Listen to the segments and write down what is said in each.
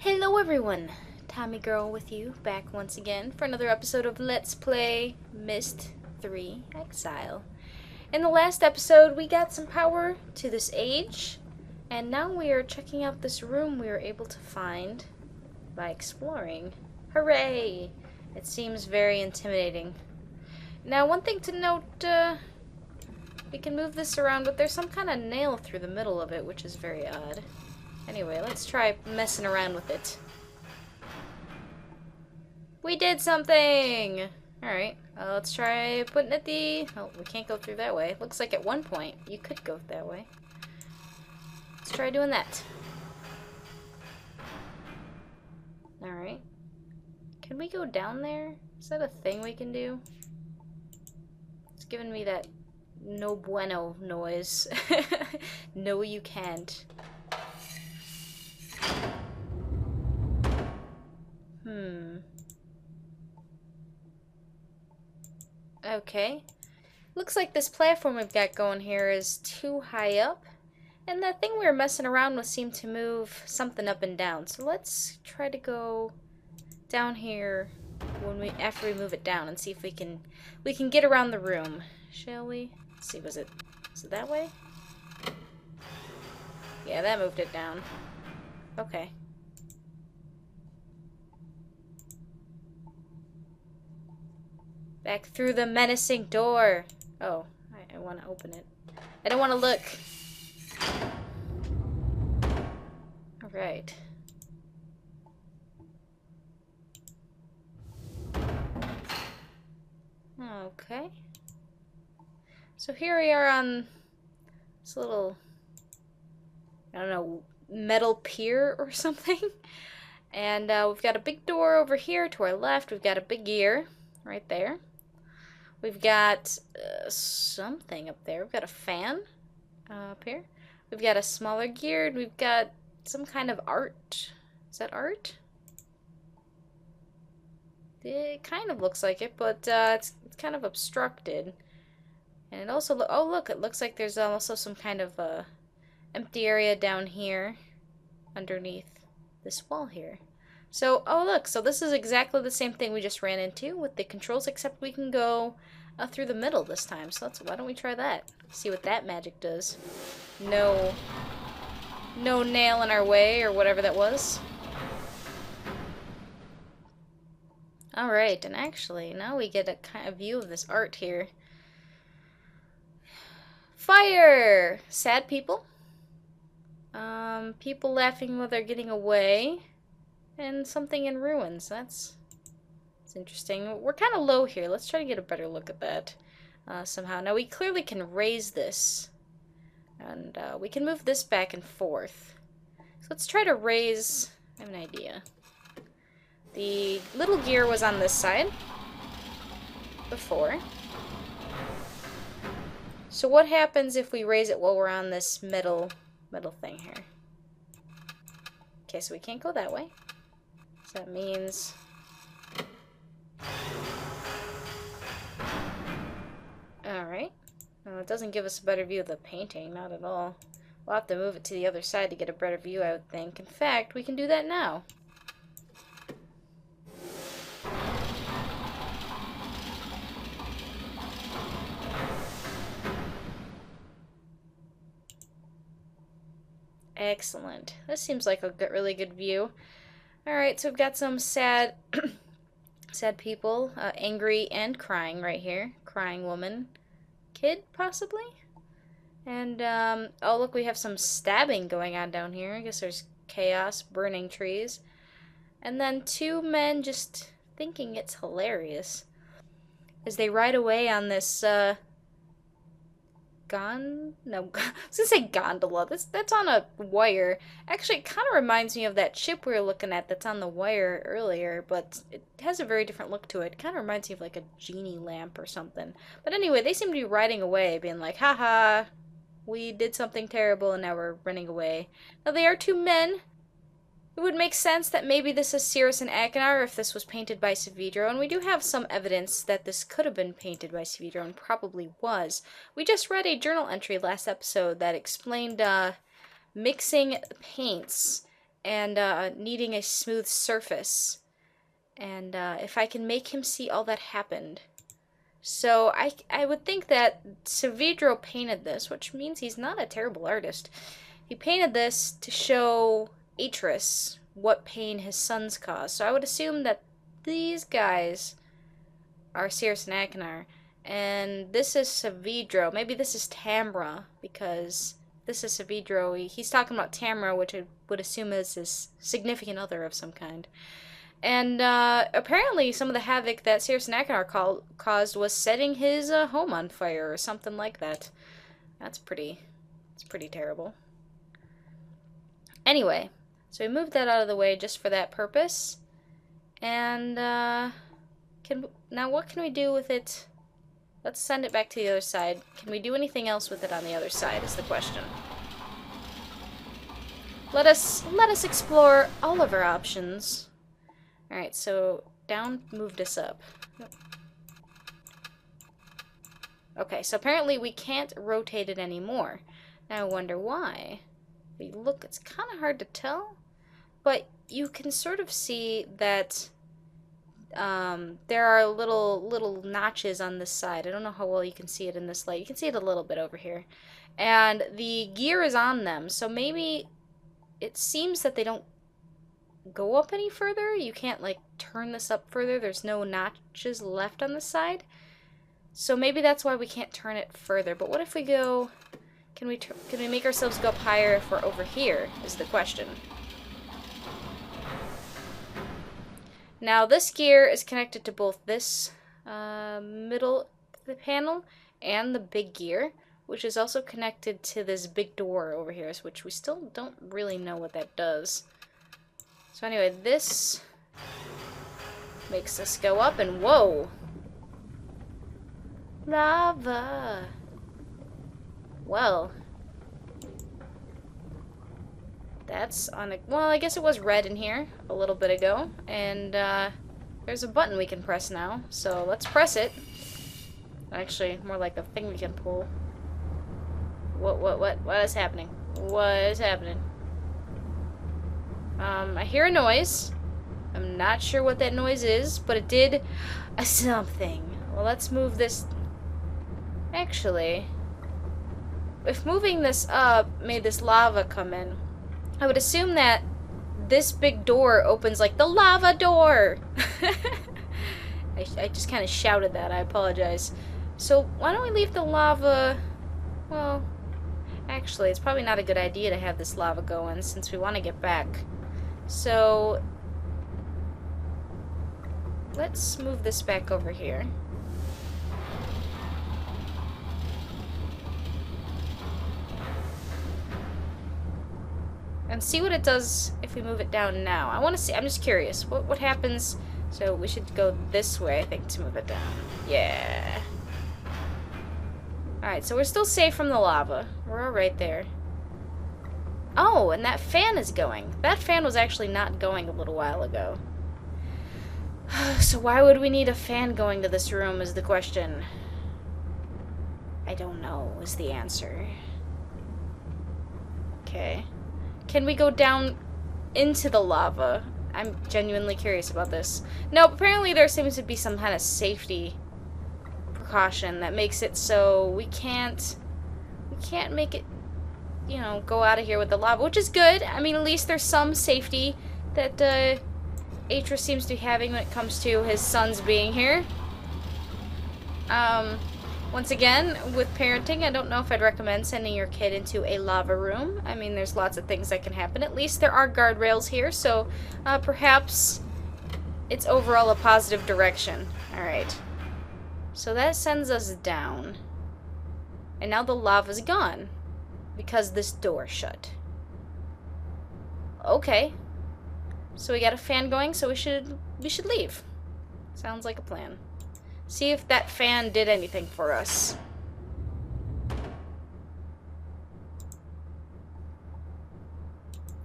Hello everyone, Tommy Girl with you, back once again for another episode of Let's Play Myst 3 Exile. In the last episode, we got some power to this age, and now we are checking out this room we were able to find by exploring. Hooray! It seems very intimidating. Now, one thing to note, we can move this around, but there's some kind of nail through the middle of it, which is very odd. Anyway, let's try messing around with it. We did something! Alright, let's try putting it Oh, we can't go through that way. Looks like at one point you could go that way. Let's try doing that. Alright. Can we go down there? Is that a thing we can do? It's giving me that no bueno noise. No, you can't. Okay. Looks like this platform we've got going here is too high up. And that thing we were messing around with seemed to move something up and down. So let's try to go down here after we move it down and see if we can get around the room. Shall we? Let's see, was it that way? Yeah, that moved it down. Okay. Back through the menacing door. Oh, I want to open it. I don't want to look. Alright. Okay. So here we are on this little, I don't know, metal pier or something. And we've got a big door over here to our left. We've got a big gear right there. We've got something up there. We've got a fan up here. We've got a smaller gear. And we've got some kind of art. Is that art? It kind of looks like it, but it's kind of obstructed. And it also, oh look, it looks like there's also some kind of empty area down here underneath this wall here. So, oh look, so this is exactly the same thing we just ran into with the controls, except we can go through the middle this time. So why don't we try that? See what that magic does. No nail in our way, or whatever that was. Alright, and actually, now we get a kind of view of this art here. Fire! Sad people. People laughing while they're getting away. And something in ruins. That's interesting. We're kind of low here. Let's try to get a better look at that somehow. Now, we clearly can raise this. And we can move this back and forth. So let's try to raise... I have an idea. The little gear was on this side before. So what happens if we raise it while we're on this metal thing here? Okay, so we can't go that way. So that means... Alright. Well, it doesn't give us a better view of the painting, not at all. We'll have to move it to the other side to get a better view, I would think. In fact, we can do that now. Excellent. This seems like a really good view. Alright, so we've got some sad people, angry and crying right here. Crying woman. Kid, possibly? And, oh look, we have some stabbing going on down here. I guess there's chaos, burning trees. And then two men just thinking it's hilarious. As they ride away on this, no, I was gonna say gondola. That's on a wire. Actually, it kind of reminds me of that ship we were looking at that's on the wire earlier, but it has a very different look to it. It kind of reminds me of like a genie lamp or something. But anyway, they seem to be riding away, being like, haha, we did something terrible and now we're running away. Now, they are two men. It would make sense that maybe this is Cirrus and Akinar if this was painted by Saavedro, and we do have some evidence that this could have been painted by Saavedro, and probably was. We just read a journal entry last episode that explained mixing paints and needing a smooth surface. And if I can make him see all that happened. So I would think that Savidro painted this, which means he's not a terrible artist. He painted this to show Atris what pain his sons cause. So I would assume that these guys are Circe and Akinar, and this is Savidro. Maybe this is Tamra, because this is Savidro. He's talking about Tamra, which I would assume is his significant other of some kind. And apparently some of the havoc that Circe and Akinar caused was setting his home on fire or something like that. It's pretty terrible. Anyway, so we moved that out of the way just for that purpose. And now what can we do with it? Let's send it back to the other side. Can we do anything else with it on the other side is the question. Let us explore all of our options. Alright, so down moved us up. Okay, so apparently we can't rotate it anymore. Now I wonder why. If you look, it's kind of hard to tell, but you can sort of see that there are little notches on this side. I don't know how well you can see it in this light. You can see it a little bit over here. And the gear is on them, so maybe it seems that they don't go up any further. You can't like turn this up further. There's no notches left on the side, so maybe that's why we can't turn it further. But what if we go? Can we make ourselves go up higher if we're over here? Is the question. Now this gear is connected to both this middle panel and the big gear, which is also connected to this big door over here, which we still don't really know what that does. So anyway, this makes us go up, and whoa! Lava! Well, that's on a... Well, I guess it was red in here a little bit ago, and there's a button we can press now, so let's press it. Actually, more like a thing we can pull. What is happening? What is happening? I hear a noise. I'm not sure what that noise is, but it did something. Well, let's move this. Actually, if moving this up made this lava come in, I would assume that this big door opens like the lava door. I just kind of shouted that. I apologize. So why don't we leave the lava? Well, actually, it's probably not a good idea to have this lava going since we want to get back. So let's move this back over here. And see what it does if we move it down now. I want to see. I'm just curious. What happens? So we should go this way, I think, to move it down. Yeah. Alright, so we're still safe from the lava. We're all right there. Oh, and that fan is going. That fan was actually not going a little while ago. So why would we need a fan going to this room is the question. I don't know is the answer. Okay. Can we go down into the lava? I'm genuinely curious about this. No, apparently there seems to be some kind of safety precaution that makes it so we can't make it, you know, go out of here with the lava, which is good. I mean, at least there's some safety that Atris seems to be having when it comes to his sons being here. Once again, with parenting, I don't know if I'd recommend sending your kid into a lava room. I mean, there's lots of things that can happen. At least there are guardrails here, so perhaps it's overall a positive direction. Alright. So that sends us down. And now the lava's gone. Because this door shut. Okay. So we got a fan going, so we should leave. Sounds like a plan. See if that fan did anything for us.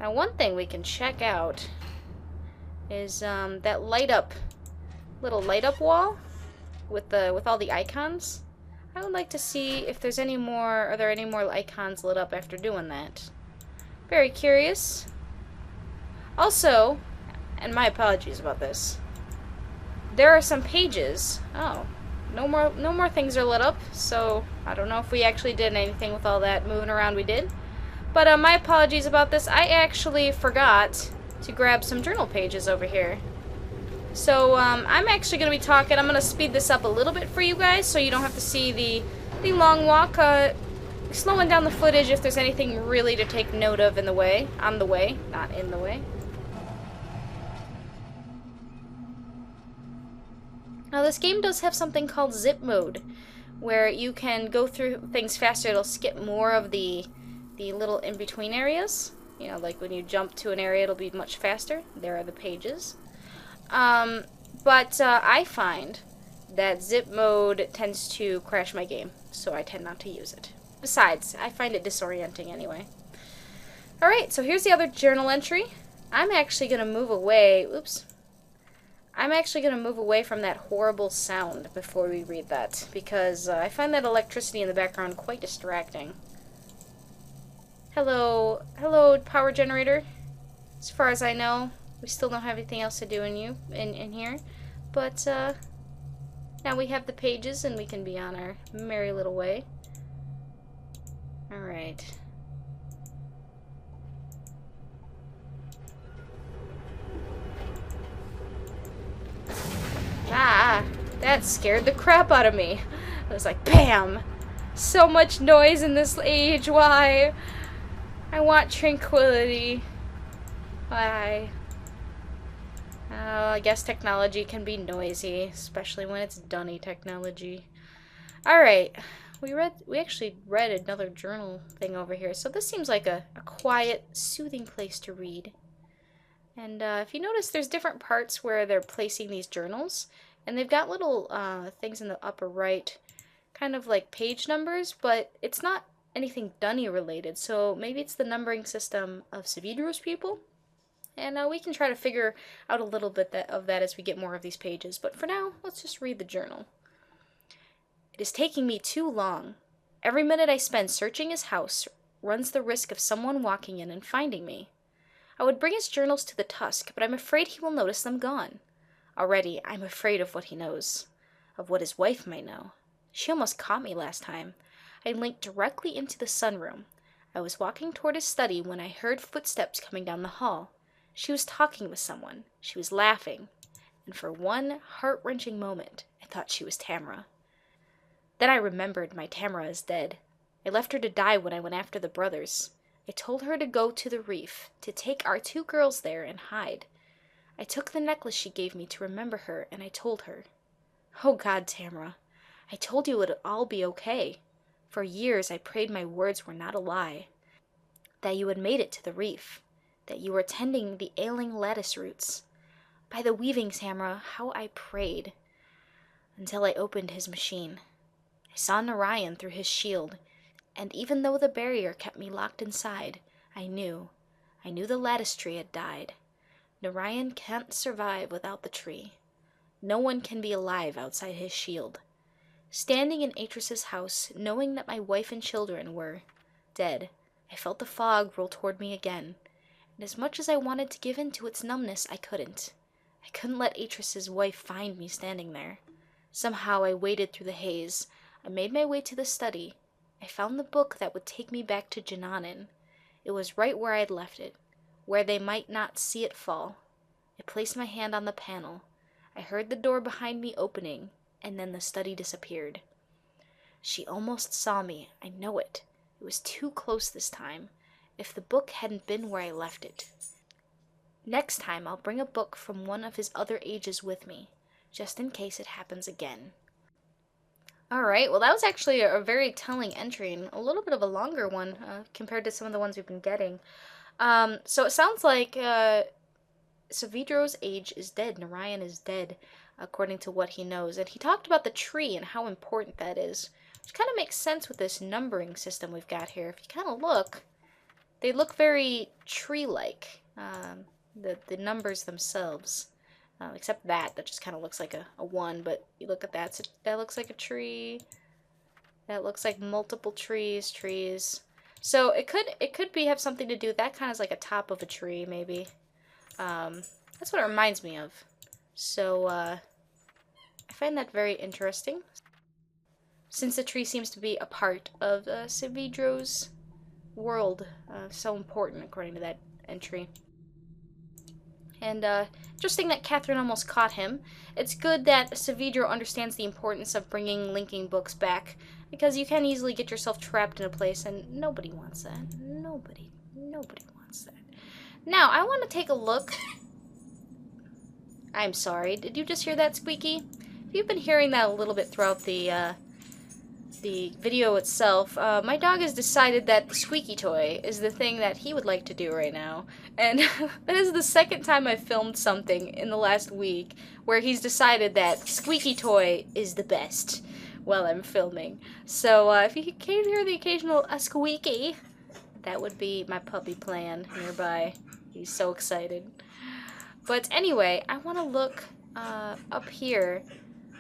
Now one thing we can check out is that little light up wall with all the icons. I would like to see if there's any more, are there any more icons lit up after doing that? Very curious. Also, and my apologies about this, there are some pages. Oh, no more things are lit up, so I don't know if we actually did anything with all that moving around we did. But my apologies about this. I actually forgot to grab some journal pages over here. So I'm actually going to be talking. I'm going to speed this up a little bit for you guys so you don't have to see the long walk. Slowing down the footage if there's anything really to take note of in the way. On the way, not in the way. Now this game does have something called zip mode, where you can go through things faster. It'll skip more of the little in-between areas. You know, like when you jump to an area, it'll be much faster. There are the pages. But I find that zip mode tends to crash my game, so I tend not to use it. Besides, I find it disorienting anyway. Alright, so here's the other journal entry. I'm actually going to move away. Oops. I'm actually going to move away from that horrible sound before we read that, because I find that electricity in the background quite distracting. Hello, power generator. As far as I know, we still don't have anything else to do in here, but now we have the pages and we can be on our merry little way. All right. Ah, that scared the crap out of me. I was like, bam! So much noise in this age, why? I want tranquility. Why? I guess technology can be noisy, especially when it's dunny technology. Alright, we actually read another journal thing over here, so this seems like a quiet, soothing place to read. And if you notice, there's different parts where they're placing these journals, and they've got little things in the upper right, kind of like page numbers, but it's not anything dunny related, so maybe it's the numbering system of Savidro's people? And we can try to figure out a little bit of that as we get more of these pages. But for now, let's just read the journal. It is taking me too long. Every minute I spend searching his house runs the risk of someone walking in and finding me. I would bring his journals to the Tusk, but I'm afraid he will notice them gone. Already, I'm afraid of what he knows. Of what his wife might know. She almost caught me last time. I linked directly into the sunroom. I was walking toward his study when I heard footsteps coming down the hall. She was talking with someone. She was laughing. And for one heart-wrenching moment, I thought she was Tamara. Then I remembered my Tamara is dead. I left her to die when I went after the brothers. I told her to go to the reef, to take our 2 girls there and hide. I took the necklace she gave me to remember her, and I told her. Oh God, Tamara, I told you it would all be okay. For years I prayed my words were not a lie. That you had made it to the reef. That you were tending the ailing lattice roots. By the weaving, Tamara, how I prayed. Until I opened his machine. I saw Narayan through his shield, and even though the barrier kept me locked inside, I knew the lattice tree had died. Narayan can't survive without the tree. No one can be alive outside his shield. Standing in Atrus's house, knowing that my wife and children were dead, I felt the fog roll toward me again. And as much as I wanted to give in to its numbness, I couldn't. I couldn't let Atrus's wife find me standing there. Somehow I waded through the haze. I made my way to the study. I found the book that would take me back to Jananan. It was right where I had left it, where they might not see it fall. I placed my hand on the panel. I heard the door behind me opening, and then the study disappeared. She almost saw me, I know it. It was too close this time. If the book hadn't been where I left it. Next time I'll bring a book from one of his other ages with me, just in case it happens again. Alright, well that was actually a very telling entry, and a little bit of a longer one compared to some of the ones we've been getting. So it sounds like Savidro's age is dead, Narayan is dead, according to what he knows. And he talked about the tree and how important that is, which kind of makes sense with this numbering system we've got here. If you kind of look, they look very tree-like, the numbers themselves. Except that just kind of looks like a 1, but you look at that, so that looks like a tree. That looks like multiple trees. So it could have something to do with that, kind of like a top of a tree, maybe. That's what it reminds me of. So, I find that very interesting. Since the tree seems to be a part of Savidro's world, so important according to that entry. And interesting that Catherine almost caught him. It's good that Savidro understands the importance of bringing linking books back, because you can easily get yourself trapped in a place, and nobody wants that. Nobody wants that. Now, I want to take a look. I'm sorry, did you just hear that squeaky? If you've been hearing that a little bit throughout the video itself, my dog has decided that the squeaky toy is the thing that he would like to do right now. And that is the second time I've filmed something in the last week where he's decided that squeaky toy is the best while I'm filming. So if you can hear the occasional squeaky, that would be my puppy playing nearby. He's so excited. But anyway, I want to look up here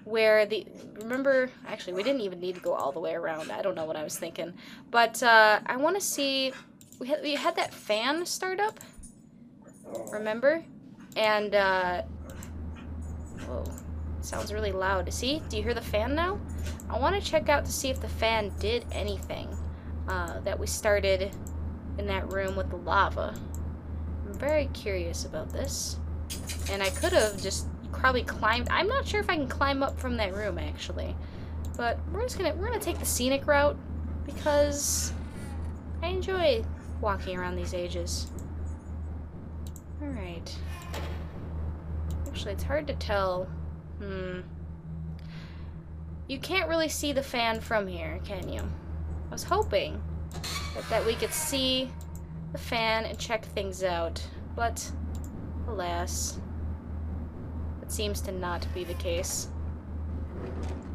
where remember, actually, we didn't even need to go all the way around. I don't know what I was thinking. But I want to see, we had that fan start up, remember? And, whoa, it sounds really loud. See, do you hear the fan now? I want to check out to see if the fan did anything that we started in that room with the lava. I'm very curious about this. And I could have just probably climbed. I'm not sure if I can climb up from that room actually, but we're gonna take the scenic route because I enjoy walking around these ages. All right. Actually, it's hard to tell. You can't really see the fan from here, can you? I was hoping that we could see the fan and check things out, but alas. Seems to not be the case.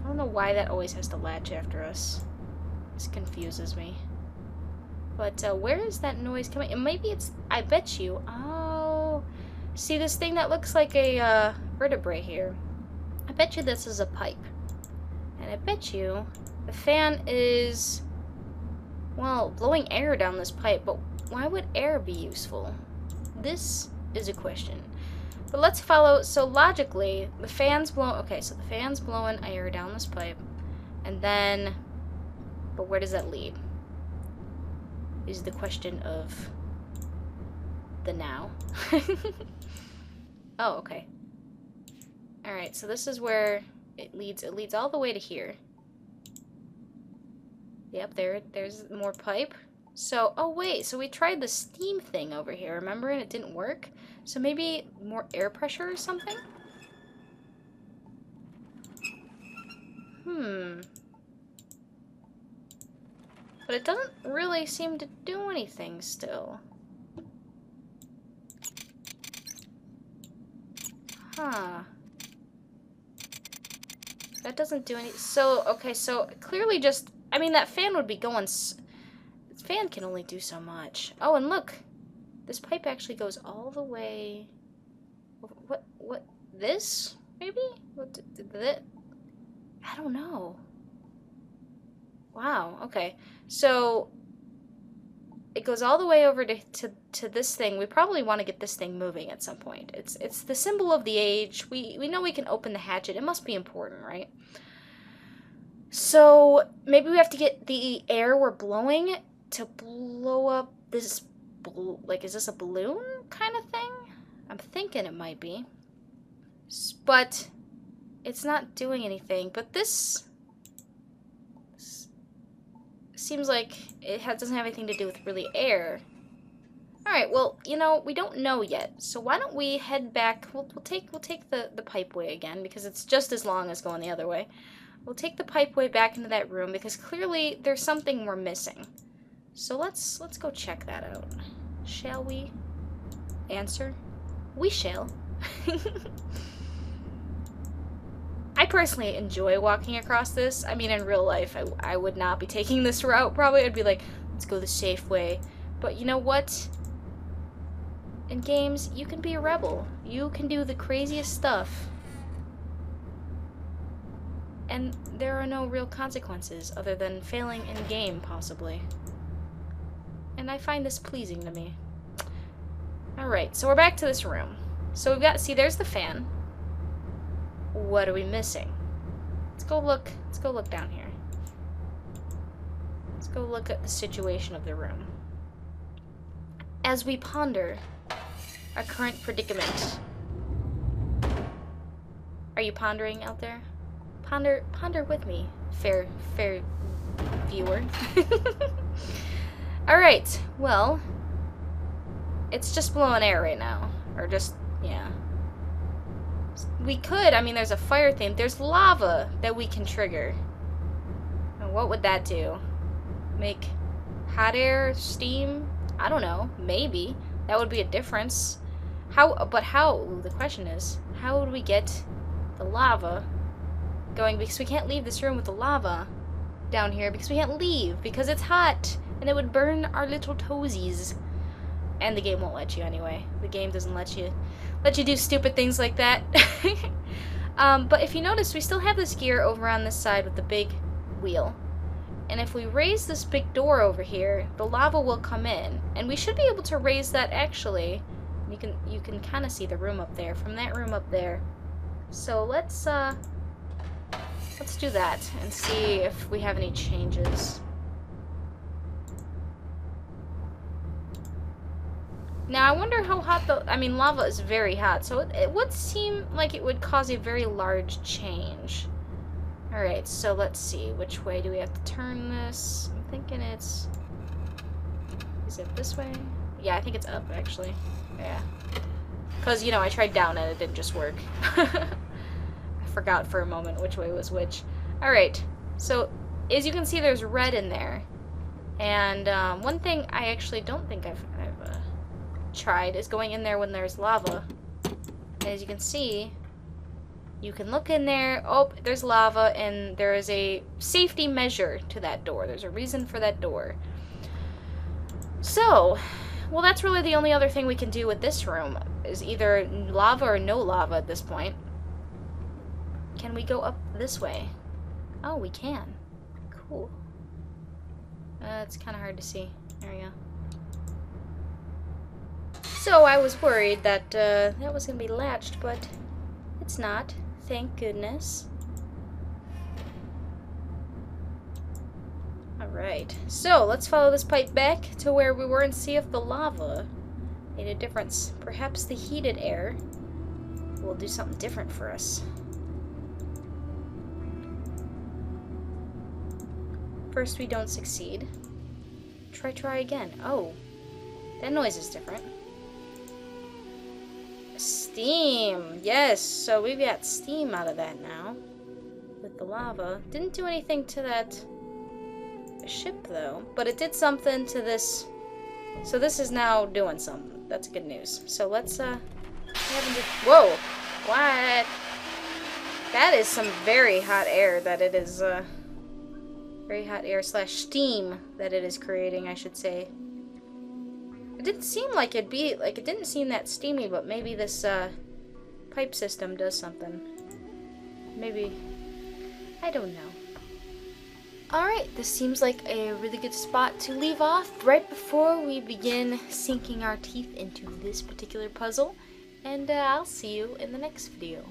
I don't know why that always has to latch after us. This confuses me. But where is that noise coming? Maybe it's, I bet you, oh, see this thing that looks like a vertebrae here? I bet you this is a pipe. And I bet you the fan is, well, blowing air down this pipe, but why would air be useful? This is a question. But let's follow, so logically, the fan's blowing, okay, so the fan's blowing air down this pipe, and then, but where does that lead? Is the question of the now. Oh, okay. Alright, so this is where it leads all the way to here. Yep, there's more pipe. So, oh wait, so we tried the steam thing over here, remember, and it didn't work? So maybe more air pressure or something? But it doesn't really seem to do anything still. Huh. That doesn't do any, so, okay, so clearly just, I mean, that fan would be going, fan can only do so much. Oh, and look, this pipe actually goes all the way. What? This? Maybe? What did that? I don't know. Wow. Okay. So it goes all the way over to this thing. We probably want to get this thing moving at some point. It's the symbol of the age. We know we can open the hatchet. It must be important, right? So maybe we have to get the air we're blowing to blow up this, like, is this a balloon kind of thing? I'm thinking it might be. But it's not doing anything. But this seems like it doesn't have anything to do with really air. Alright, well, you know, we don't know yet. So why don't we head back, we'll take the pipe way again, because it's just as long as going the other way. We'll take the pipe way back into that room, because clearly there's something we're missing. So let's go check that out. Shall we? Answer? We shall. I personally enjoy walking across this. I mean, in real life, I would not be taking this route, probably. I'd be like, let's go the safe way. But you know what? In games, you can be a rebel. You can do the craziest stuff. And there are no real consequences other than failing in game, possibly. And I find this pleasing to me. Alright, so we're back to this room. So we've got, see, there's the fan. What are we missing? Let's go look down here. Let's go look at the situation of the room. As we ponder our current predicament. Are you pondering out there? Ponder with me, fair viewer. Alright, well, it's just blowing air right now. Or just, yeah. We could, I mean, there's a fire theme. There's lava that we can trigger. And what would that do? Make hot air, steam? I don't know. Maybe. That would be a difference. But how? The question is, how would we get the lava going? Because we can't leave this room with the lava down here because we can't leave because it's hot and it would burn our little toesies. And the game won't let you anyway. The game doesn't let you do stupid things like that. But if you notice, we still have this gear over on this side with the big wheel. And if we raise this big door over here, the lava will come in. And we should be able to raise that actually. You can kind of see the room up there from that room up there. So let's do that and see if we have any changes. Now, I wonder how hot lava is very hot, so it would seem like it would cause a very large change. Alright, so let's see. Which way do we have to turn this? I'm thinking it's... Is it this way? Yeah, I think it's up, actually. Yeah. Because, you know, I tried down and it didn't just work. I forgot for a moment which way was which. Alright, so as you can see, there's red in there. And one thing I actually don't think I've tried is going in there when there's lava. And as you can see, you can look in there. Oh, there's lava, and there is a safety measure to that door. There's a reason for that door. So, well, that's really the only other thing we can do with this room, is either lava or no lava at this point. Can we go up this way? Oh, we can. Cool. It's kind of hard to see. There we go. So I was worried that that was going to be latched, but it's not. Thank goodness. Alright, so let's follow this pipe back to where we were and see if the lava made a difference. Perhaps the heated air will do something different for us. First we don't succeed. Try again. Oh, that noise is different. Steam! Yes, so we've got steam out of that now. With the lava. Didn't do anything to that ship, though. But it did something to this. So this is now doing something. That's good news. So let's, whoa! What? That is some very hot air that it is, very hot air / steam that it is creating, I should say. It didn't seem like it'd be, like, it didn't seem that steamy, but maybe this, pipe system does something. Maybe, I don't know. Alright, this seems like a really good spot to leave off right before we begin sinking our teeth into this particular puzzle. And, I'll see you in the next video.